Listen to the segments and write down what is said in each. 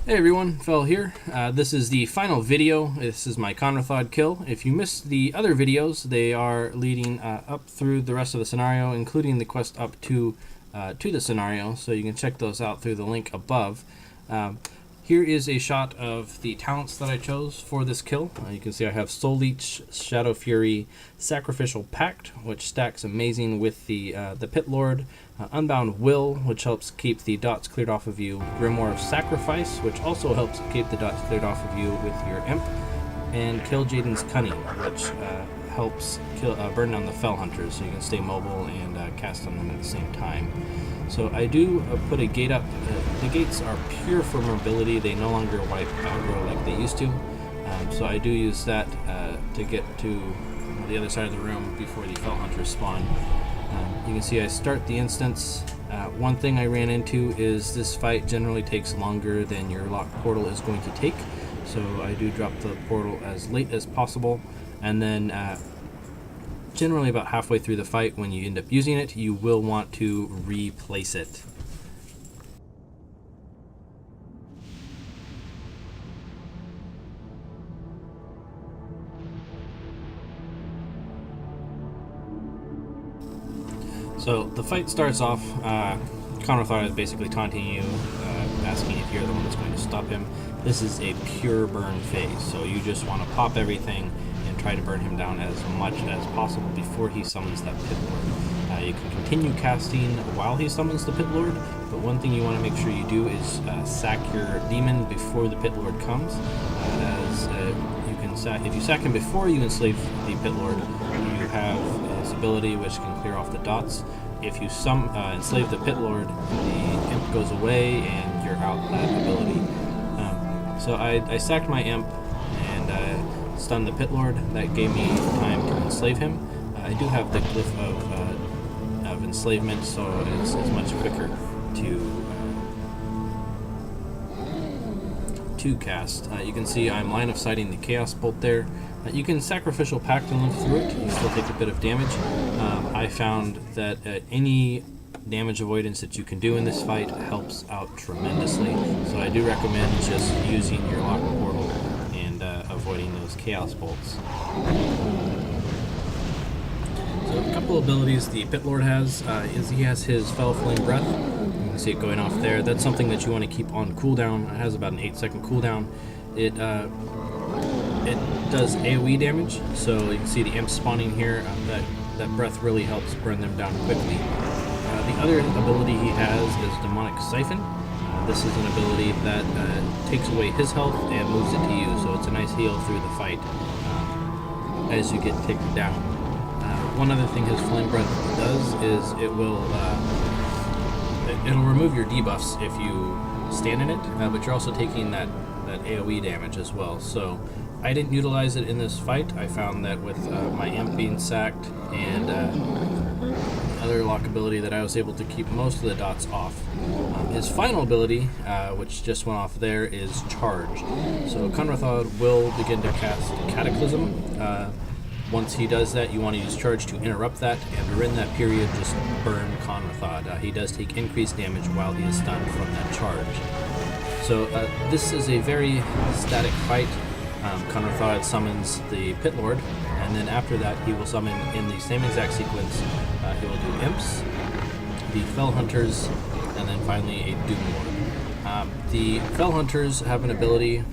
Hey everyone, Fel here. This is the final video. This is my Kanrethad kill. If you missed the other videos, they are leading up through the rest of the scenario, including the quest up to the scenario, so you can check those out through the link above. Here is a shot of the talents that I chose for this kill. You can see I have Soul Leech, Shadow Fury, Sacrificial Pact, which stacks amazing with the Pit Lord, Unbound Will, which helps keep the dots cleared off of you, Grimoire of Sacrifice, which also helps keep the dots cleared off of you with your Imp, and Kill Jaden's Cunning, which helps burn down the Fell Hunters, so you can stay mobile and cast on them at the same time. So I do put a gate up. The gates are pure for mobility. They no longer wipe aggro like they used to. So I do use that to get to the other side of the room before the Fell Hunters spawn. You can see I start the instance. One thing I ran into is this fight generally takes longer than your lock portal is going to take. So I do drop the portal as late as possible, and then generally about halfway through the fight, when you end up using it, you will want to replace it. So the fight starts off, Kanrethad is basically taunting you, asking if you're the one that's going to stop him. This is a pure burn phase, so you just want to pop everything and try to burn him down as much as possible before he summons that Pit Lord. You can continue casting while he summons the Pit Lord, but one thing you want to make sure you do is sack your demon before the Pit Lord comes. If you sack him before you enslave the Pit Lord, you have his ability which can clear off the dots. If you enslave the Pit Lord, the Imp goes away and you're out that ability. So I sacked my Imp and stunned the Pit Lord. That gave me time to enslave him. I do have the glyph of enslavement, so it's much quicker to cast. You can see I'm line of sighting the Chaos Bolt there. You can Sacrificial Pact and live through it. You still take a bit of damage. I found that any damage avoidance that you can do in this fight helps out tremendously. So I do recommend just using your lock portal and avoiding those Chaos Bolts. So a couple abilities the Pit Lord has is he has his Fell Flame Breath. You can see it going off there. That's something that you want to keep on cooldown. It has about an 8-second cooldown. It does AoE damage, so you can see the Imp spawning here. That breath really helps burn them down quickly. The other ability he has is Demonic Siphon. This is an ability that takes away his health and moves it to you, so it's a nice heal through the fight as you get taken down. One other thing his Flame Breath does is it'll remove your debuffs if you stand in it, but you're also taking that AoE damage as well. So I didn't utilize it in this fight. I found that with my Imp being sacked and other lock ability that I was able to keep most of the dots off. His final ability, which just went off there, is Charge. So Kanrethad will begin to cast Cataclysm. Once he does that, you want to use Charge to interrupt that, and during that period, just burn Kanrethad. He does take increased damage while he is stunned from that charge. So this is a very static fight. Kanrethad summons the Pit Lord, and then after that he will summon in the same exact sequence. He will do Imps, the Fell Hunters, and then finally a Doom Lord. The Fell Hunters have an ability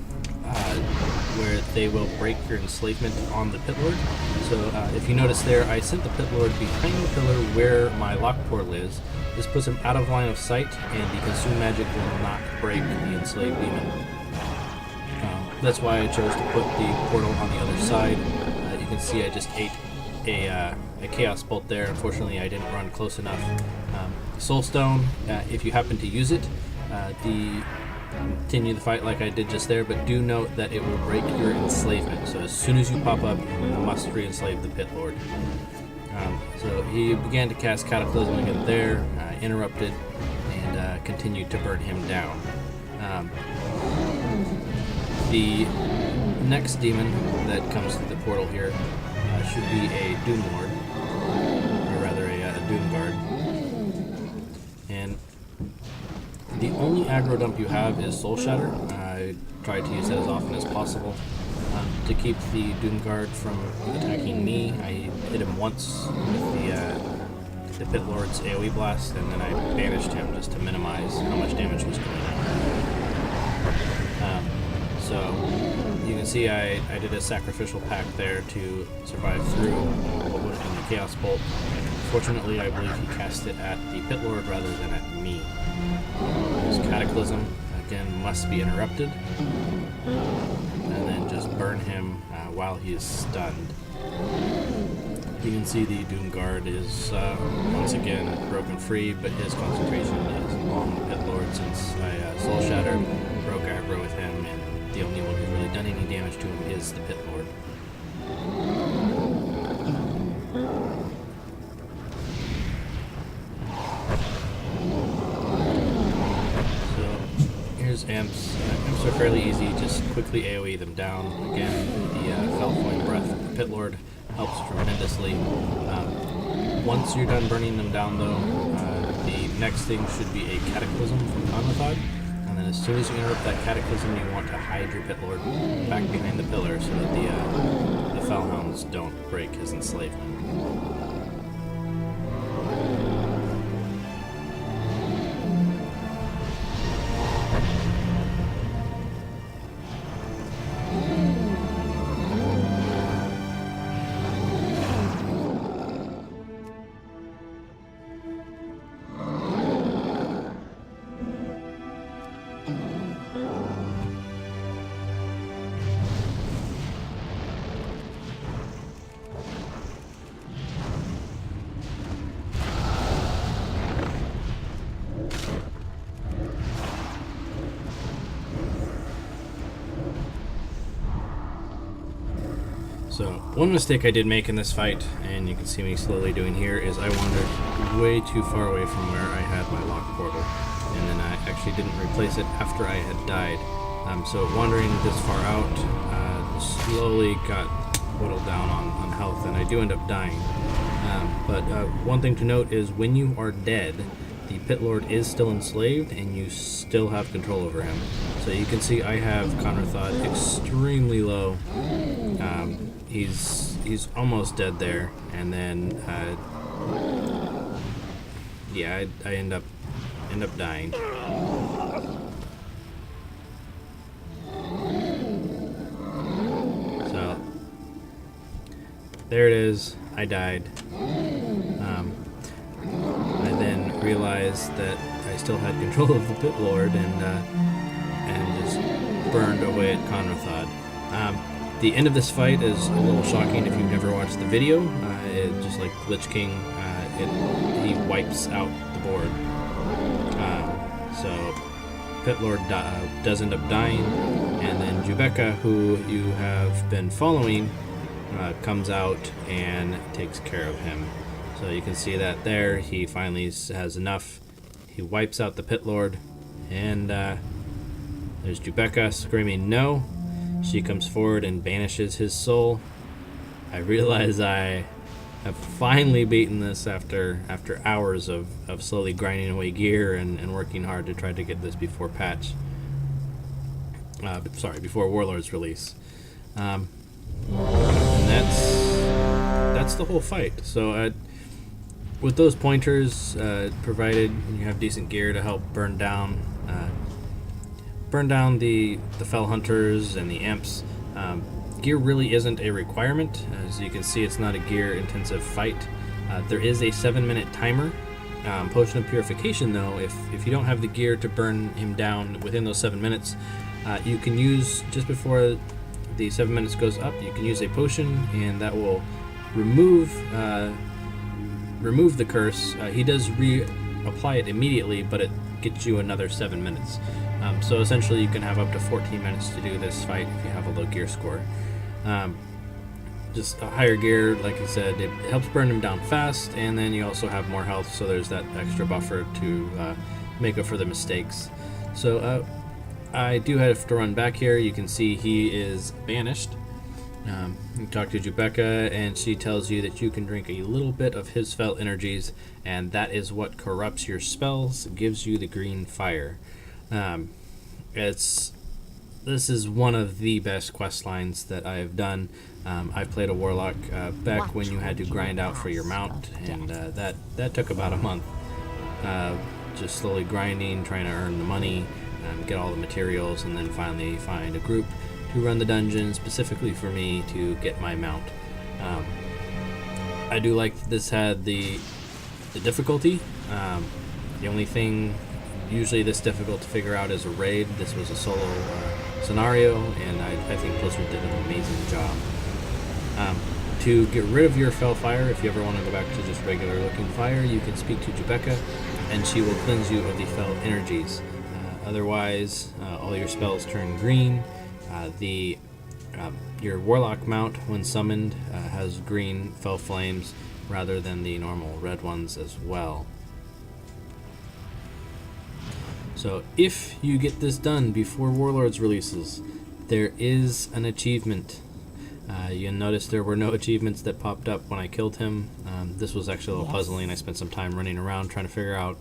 where they will break your enslavement on the Pit Lord. So if you notice there, I sent the Pit Lord behind the pillar where my lock portal is. This puts him out of line of sight, and the Consume Magic will not break the enslaved demon. That's why I chose to put the portal on the other side. You can see I just ate a Chaos Bolt there. Unfortunately, I didn't run close enough. Soulstone, if you happen to use it, continue the fight like I did just there, but do note that it will break your enslavement. So as soon as you pop up, you must re-enslave the Pit Lord. So he began to cast Cataclysm again there, interrupted, and continued to burn him down. The next demon that comes through the portal here should be a Doom Lord, or rather a Doom Guard. And The only aggro dump you have is Soul Shatter. try to use that as often as possible. To keep the Doomguard from attacking me, I hit him once with the Pit Lord's AoE blast, and then I banished him just to minimize how much damage was going on. So you can see I did a sacrificial pact there to survive through what would have been the Chaos Bolt. Fortunately, I believe he cast it at the Pit Lord rather than at me. His Cataclysm, again, must be interrupted. And then just burn him while he is stunned. You can see the Doomguard is once again broken free, but his concentration is on the Pit Lord since I Soul Shattered, broke aggro with him, and the only one who's really done any damage to him is the Pit Lord. Here's Imps. Imps are fairly easy, just quickly AoE them down. Again, the Fell Flame Breath of the Pit Lord helps tremendously. Once you're done burning them down though, the next thing should be a Cataclysm from Kanrethad. And then as soon as you interrupt that Cataclysm, you want to hide your Pit Lord back behind the pillar so that the Fellhounds don't break his enslavement. So, one mistake I did make in this fight, and you can see me slowly doing here, is I wandered way too far away from where I had my lock portal, and then I actually didn't replace it after I had died. So wandering this far out slowly got whittled down on health, and I do end up dying. But one thing to note is when you are dead, the Pit Lord is still enslaved, and you still have control over him. So you can see I have Kanrethad extremely low. He's almost dead there, and then yeah, I end up dying. So there it is. I died. I then realized that I still had control of the Pit Lord, and just burned away at Kanrethad. The end of this fight is a little shocking if you've never watched the video. Just like Lich King, he wipes out the board. So Pit Lord does end up dying, and then Jubeka, who you have been following, comes out and takes care of him. So you can see that there, he finally has enough. He wipes out the Pit Lord, and there's Jubeka screaming no. She comes forward and banishes his soul. I realize I have finally beaten this after hours of slowly grinding away gear and working hard to try to get this before patch. Before Warlord's release. And that's the whole fight. So with those pointers, provided you have decent gear to help burn down the Fell Hunters and the Imps. Gear really isn't a requirement. As you can see, it's not a gear-intensive fight. There is a 7-minute timer. Potion of Purification, though, if you don't have the gear to burn him down within those 7 minutes, you can use, just before the 7 minutes goes up, you can use a potion, and that will remove the curse. He does reapply it immediately, but it gets you another 7 minutes. So essentially you can have up to 14 minutes to do this fight if you have a low gear score. Just a higher gear, like I said, it helps burn him down fast, and then you also have more health, so there's that extra buffer to make up for the mistakes. So I do have to run back here. You can see he is banished. You talk to Jubeka, and she tells you that you can drink a little bit of his fell energies, and that is what corrupts your spells, gives you the green fire. It's this is one of the best quest lines that I've done. I've played a Warlock back when you had to grind out for your mount, and that took about a month. Just slowly grinding, trying to earn the money, get all the materials, and then finally find a group to run the dungeon specifically for me to get my mount. I do like that this had the difficulty. The only thing usually this difficult to figure out is a raid. This was a solo scenario, and I think Blizzard did an amazing job. To get rid of your fell fire, if you ever want to go back to just regular looking fire, you can speak to Jebecca, and she will cleanse you of the fell energies. Otherwise, all your spells turn green. Your Warlock mount, when summoned, has green fell flames rather than the normal red ones as well. So if you get this done before Warlords releases, there is an achievement. You'll notice there were no achievements that popped up when I killed him. This was actually a little puzzling. I spent some time running around trying to figure out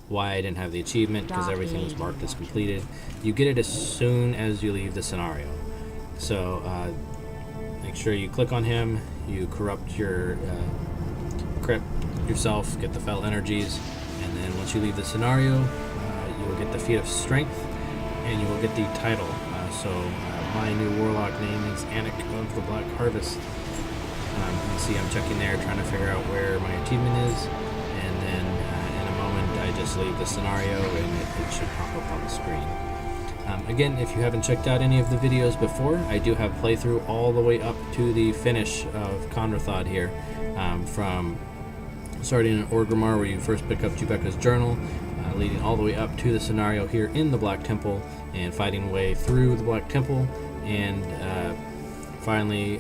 why I didn't have the achievement, because everything was marked as completed. You get it as soon as you leave the scenario. So make sure you click on him, you corrupt yourself, get the fell energies, and then once you leave the scenario, you will get the feat of strength, and you will get the title. My new Warlock name is Anik of the Black Harvest. You can see I'm checking there, trying to figure out where my achievement is, and then in a moment I just leave the scenario and it should pop up on the screen. Again, if you haven't checked out any of the videos before, I do have playthrough all the way up to the finish of Kanrethad here, from starting in Orgrimmar, where you first pick up Jebecca's journal, leading all the way up to the scenario here in the Black Temple, and fighting way through the Black Temple, and finally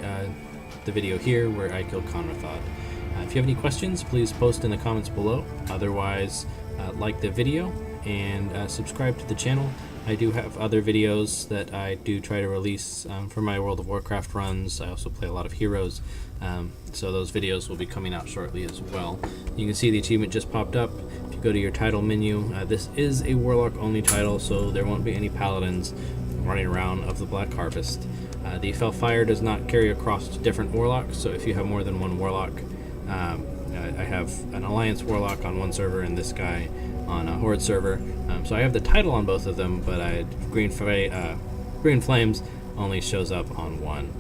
the video here where I killed Kanrethad. If you have any questions, please post in the comments below. Otherwise, like the video and subscribe to the channel. I do have other videos that I do try to release for my World of Warcraft runs. I also play a lot of heroes, so those videos will be coming out shortly as well. You can see the achievement just popped up. If you go to your title menu, this is a Warlock only title, so there won't be any paladins running around of the Black Harvest. The Fell Fire does not carry across to different Warlocks, so if you have more than one Warlock, I have an Alliance Warlock on one server and this guy on a Horde server, so I have the title on both of them, but Green Flames only shows up on one.